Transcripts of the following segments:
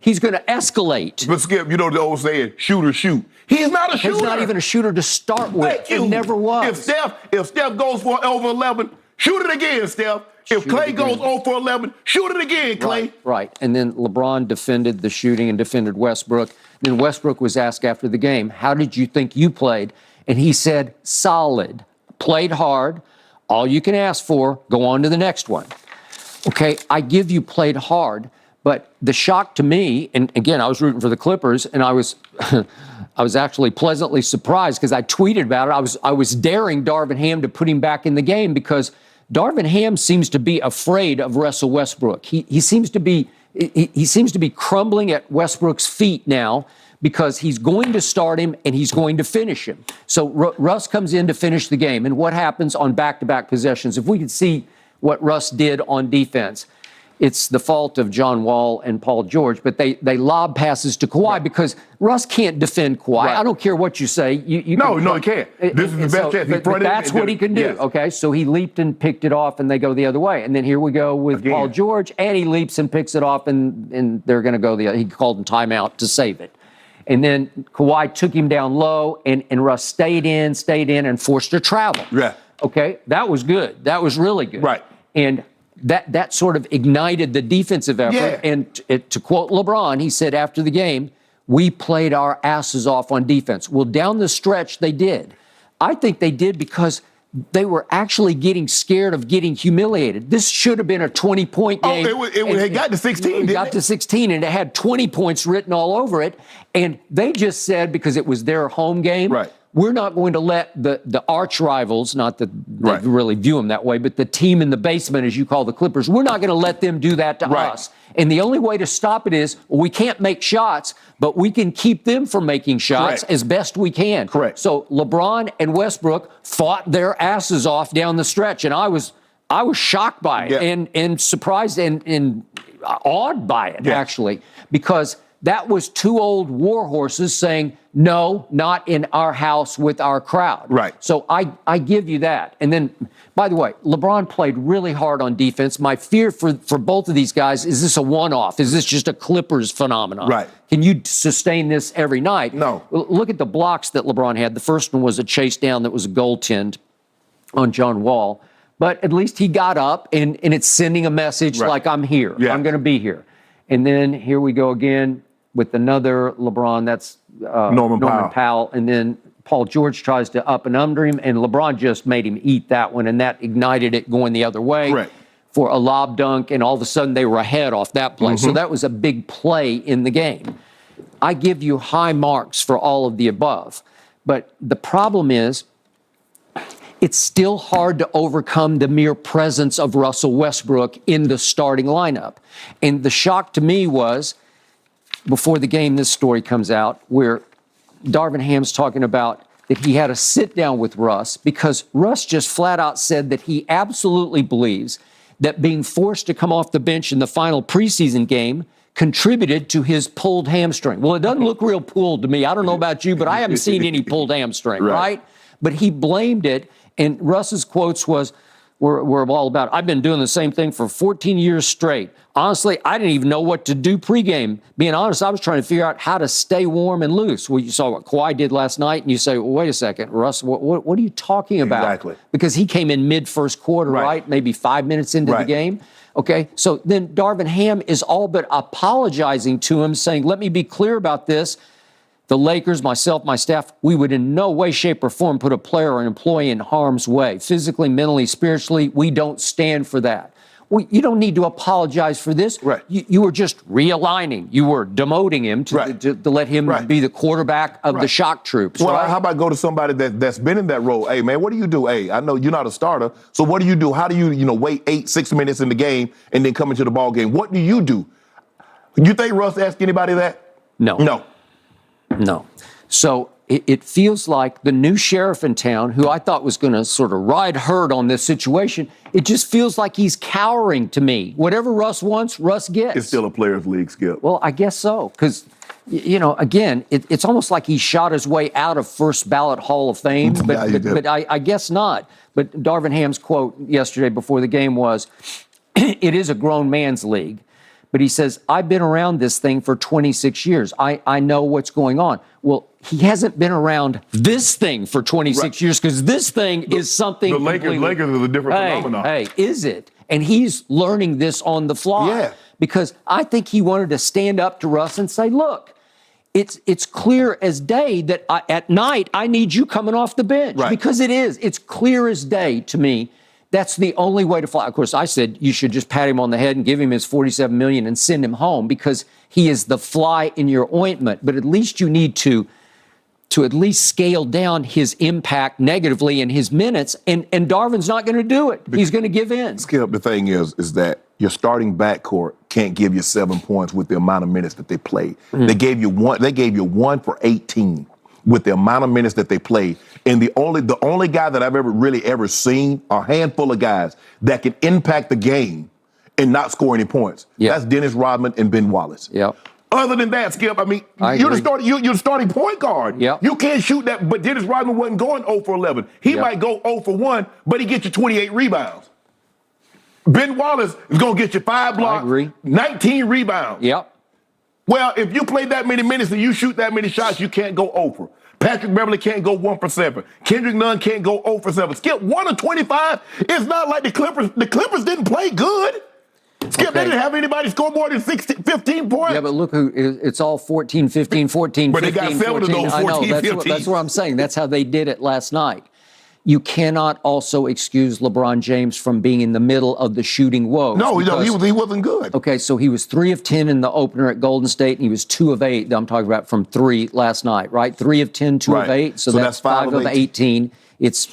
he's gonna escalate. But Skip, you know the old saying, shooter shoot. He's not a shooter. He's not even a shooter to start with. He never was. If Steph goes for over 11, shoot it again, Steph. If Clay goes 0 for 11, shoot it again, Clay. Right. And then LeBron defended the shooting and defended Westbrook. Then Westbrook was asked after the game, how did you think you played? And he said, solid. Played hard. All you can ask for, go on to the next one. Okay, I give you played hard, but the shock to me, and again, I was rooting for the Clippers, and I was I was actually pleasantly surprised because I tweeted about it. I was daring Darvin Ham to put him back in the game because Darvin Ham seems to be afraid of Russell Westbrook. He seems to be crumbling at Westbrook's feet now because he's going to start him and he's going to finish him. So Russ comes in to finish the game, and what happens on back-to-back possessions? If we could see what Russ did on defense, it's the fault of John Wall and Paul George, but they lob passes to Kawhi because Russ can't defend Kawhi. Right. I don't care what you say. No, he can't. This is the best chance. But that's what he can do. Yes. Okay, so he leaped and picked it off, and they go the other way. And then here we go with Paul George, and he leaps and picks it off, and they're going to go the other. He called him timeout to save it. And then Kawhi took him down low, and Russ stayed in, and forced a travel. Yeah. Okay, that was good. That was really good. Right. And that sort of ignited the defensive effort. Yeah. And to quote LeBron, he said after the game, we played our asses off on defense. Well, down the stretch, they did. I think they did because they were actually getting scared of getting humiliated. This should have been a 20-point game. Oh, it got to 16, didn't it? It got to 16, and it had 20 points written all over it. And they just said, because it was their home game, right, we're not going to let the arch rivals, not that they really view them that way, but the team in the basement, as you call the Clippers, we're not going to let them do that to us. And the only way to stop it is, we can't make shots, but we can keep them from making shots as best we can. Correct. So LeBron and Westbrook fought their asses off down the stretch, and I was shocked by it and surprised and awed by it, actually, because that was two old war horses saying, no, not in our house with our crowd. Right. So I give you that. And then, by the way, LeBron played really hard on defense. My fear for both of these guys, is this a one-off? Is this just a Clippers phenomenon? Right. Can you sustain this every night? No. Look at the blocks that LeBron had. The first one was a chase down that was a goaltend on John Wall. But at least he got up, and it's sending a message like, I'm here. Yeah. I'm going to be here. And then here we go again with another LeBron, that's Norman Powell. And then Paul George tries to up and under him, and LeBron just made him eat that one, and that ignited it going the other way for a lob dunk, and all of a sudden they were ahead off that play. So that was a big play in the game. I give you high marks for all of the above. But the problem is, it's still hard to overcome the mere presence of Russell Westbrook in the starting lineup. And the shock to me was, before the game, this story comes out where Darvin Ham's talking about that he had a sit down with Russ because Russ just flat out said that he absolutely believes that being forced to come off the bench in the final preseason game contributed to his pulled hamstring. Well, it doesn't look real pulled to me. I don't know about you, but I haven't seen any pulled hamstring, right? But he blamed it, and Russ's quotes were all about, I've been doing the same thing for 14 years straight. Honestly, I didn't even know what to do pregame. Being honest, I was trying to figure out how to stay warm and loose. Well, you saw what Kawhi did last night, and you say, well, wait a second, Russ, what are you talking about? Exactly. Because he came in mid-first quarter, right? Maybe 5 minutes into the game. Okay, so then Darvin Ham is all but apologizing to him, saying, let me be clear about this. The Lakers, myself, my staff, we would in no way, shape, or form put a player or an employee in harm's way. Physically, mentally, spiritually, we don't stand for that. Well, you don't need to apologize for this. You were just realigning. You were demoting him to let him be the quarterback of the shock troops. Well, how about go to somebody that's been in that role? Hey, man, what do you do? Hey, I know you're not a starter, so what do you do? How do you wait 6 minutes in the game and then come into the ball game? What do? You think Russ asked anybody that? No. So it feels like the new sheriff in town, who I thought was going to sort of ride herd on this situation, it just feels like he's cowering to me. Whatever Russ wants, Russ gets. It's still a players' league, Skip. Well, I guess so, because, again, it's almost like he shot his way out of first ballot Hall of Fame, but I guess not. But Darvin Ham's quote yesterday before the game was, it is a grown man's league. But he says, I've been around this thing for 26 years. I know what's going on. Well, he hasn't been around this thing for 26 years because this thing is something. The Lakers is a different phenomenon. Hey, is it? And he's learning this on the fly. Yeah. Because I think he wanted to stand up to Russ and say, look, it's clear as day that at night I need you coming off the bench. Right. Because it is. It's clear as day to me. That's the only way to fly. Of course, I said you should just pat him on the head and give him his $47 million and send him home because he is the fly in your ointment. But at least you need to at least scale down his impact negatively in his minutes. And Darvin's not going to do it. He's going to give in. Skip, the thing is that your starting backcourt can't give you 7 points with the amount of minutes that they played. They gave you one for 18 with the amount of minutes that they played. And the only guy that I've ever seen, a handful of guys that can impact the game and not score any points. Yeah. That's Dennis Rodman and Ben Wallace. Yeah. Other than that, Skip, I mean, you're the starting point guard. Yep. You can't shoot that, but Dennis Rodman wasn't going 0 for 11. He might go 0 for 1, but he gets you 28 rebounds. Ben Wallace is going to get you 5 blocks, 19 rebounds. Yep. Well, if you play that many minutes and you shoot that many shots, you can't go 0 for. Patrick Beverly can't go 1 for 7. Kendrick Nunn can't go 0 for 7. Skip, 1 of 25. It's not like the Clippers. The Clippers didn't play good. Skip, they didn't have anybody score more than 15 points. Yeah, but look, it's all 14, 15, 14, but 15, they got 7 of those 14, I know, 15. That's what I'm saying. That's how they did it last night. You cannot also excuse LeBron James from being in the middle of the shooting woes. No, he wasn't good. Okay, so he was 3 of 10 in the opener at Golden State, and he was 2 of 8. I'm talking about from 3 last night, right? 3 of 10, 2 of 8. So that's 5 of 18.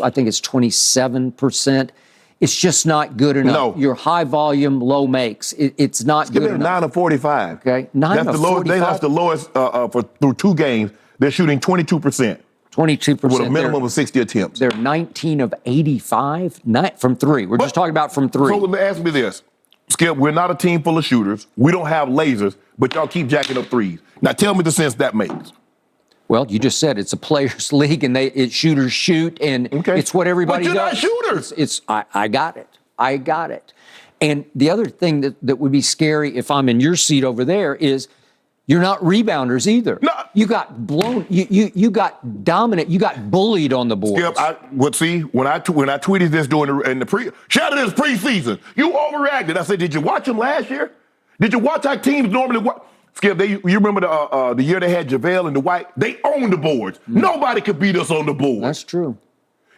I think it's 27%. It's just not good enough. No. Your high volume, low makes. It's not good enough. 9 of 45. Okay, 9 of 45. That's the lowest through 2 games. They're shooting 22%. 22%. With a minimum of 60 attempts. They're 19 of 85 from 3. We're just talking about from 3. So let me ask me this. Skip, we're not a team full of shooters. We don't have lasers, but y'all keep jacking up threes. Now tell me the sense that makes. Well, you just said it's a players' league, and shooters shoot, and it's what everybody does. But you're not shooters. I got it. I got it. And the other thing that would be scary if I'm in your seat over there is you're not rebounders either. No. You got blown. You got dominant. You got bullied on the board. Skip, when I tweeted this in the Shannon, is preseason. You overreacted. I said, did you watch them last year? Did you watch how teams normally watch? Skip, you remember the year they had JaVale and Dwight? They owned the boards. Nobody could beat us on the board. That's true.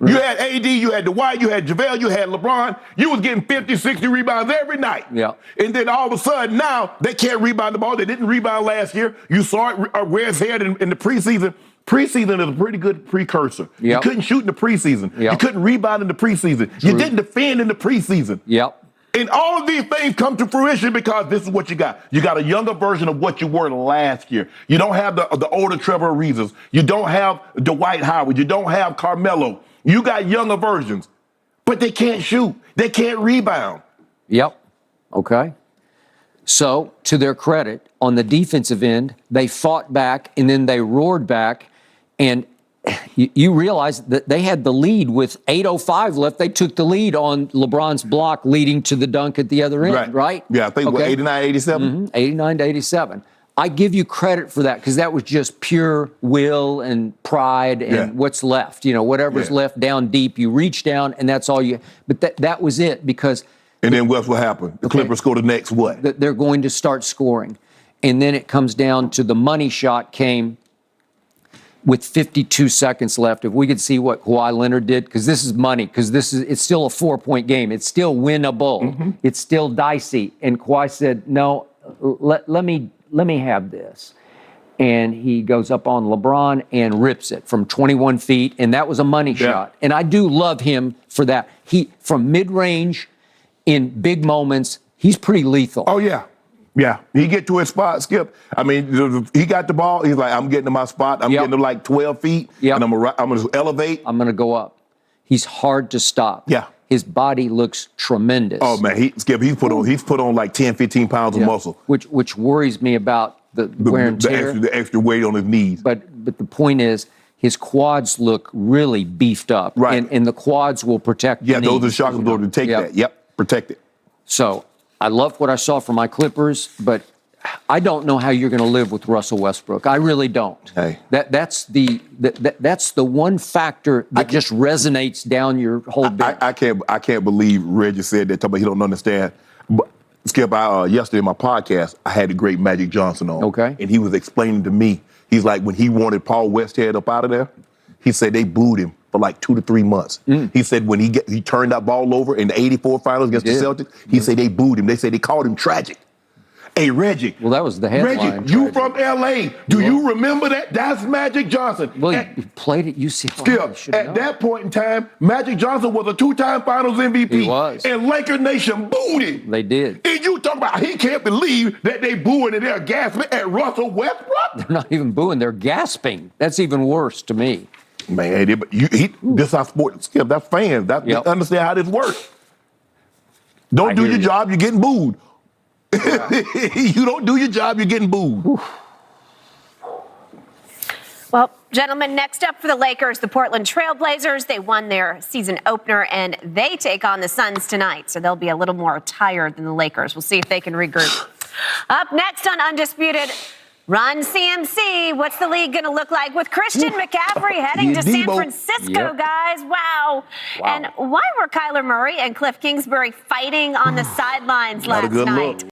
You had AD, you had Dwight, you had JaVale, you had LeBron. You was getting 50, 60 rebounds every night. Yeah. And then all of a sudden now they can't rebound the ball. They didn't rebound last year. You saw it where it's headed in the preseason. Preseason is a pretty good precursor. Yep. You couldn't shoot in the preseason. Yep. You couldn't rebound in the preseason. True. You didn't defend in the preseason. Yep. And all of these things come to fruition because this is what you got. You got a younger version of what you were last year. You don't have the older Trevor Arizas. You don't have Dwight Howard. You don't have Carmelo. You got younger versions, but they can't shoot. They can't rebound. Yep. Okay. So, to their credit, on the defensive end, they fought back and then they roared back. And you realize that they had the lead with 8:05 left. They took the lead on LeBron's block leading to the dunk at the other end, right? Yeah, I think 89, 87? 89 to 87. I give you credit for that because that was just pure will and pride and what's left. Whatever's left down deep, you reach down and that's all you. But that was it because. And then what happened? The Clippers score the next what? They're going to start scoring. And then it comes down to the money shot came with 52 seconds left. If we could see what Kawhi Leonard did, because this is money, because it's still a 4-point game. It's still winnable. Mm-hmm. It's still dicey. And Kawhi said, no, let me have this. And he goes up on LeBron and rips it from 21 feet. And that was a money shot. And I do love him for that. From mid-range in big moments, he's pretty lethal. Oh, yeah. Yeah. He get to his spot, Skip. I mean, he got the ball. He's like, I'm getting to my spot. I'm getting to like 12 feet. And I'm going to elevate. I'm going to go up. He's hard to stop. Yeah. His body looks tremendous. Oh, man. Skip, he's put on like 10, 15 pounds of muscle. Which worries me about the wear and tear. The extra weight on his knees. But the point is, his quads look really beefed up. Right. And the quads will protect the those are shock absorbers to take that. Yep, protect it. So I love what I saw from my Clippers, but I don't know how you're going to live with Russell Westbrook. I really don't. Hey. That's the one factor that just resonates down your whole bench. I can't believe Reggie said that. Talking about he don't understand. But Skip, yesterday in my podcast, I had the great Magic Johnson on. Okay. And he was explaining to me, he's like, when he wanted Paul Westhead up out of there, he said they booed him for like 2 to 3 months. He said when he turned that ball over in the '84 finals against the Celtics, he said they booed him. They said they called him tragic. Hey, Reggie. Well, that was the headline. Reggie, you from L.A. Do you remember that? That's Magic Johnson. Well, you played at UCLA. Skip, at that point in time, Magic Johnson was a 2-time Finals MVP. He was. And Laker Nation booed him. They did. And you talking about he can't believe that they booing and they're gasping at Russell Westbrook? They're not even booing. They're gasping. That's even worse to me. Man, this our sport. Skip, that's fans. They understand how this works. Don't do your job, you're getting booed. You don't do your job, you're getting booed. Well, gentlemen, next up for the Lakers, the Portland Trail Blazers. They won their season opener, and they take on the Suns tonight, so they'll be a little more tired than the Lakers. We'll see if they can regroup. Up next on Undisputed, Run CMC. What's the league going to look like with Christian McCaffrey heading to San Francisco, guys? Wow. And why were Kyler Murray and Cliff Kingsbury fighting on the sidelines last night?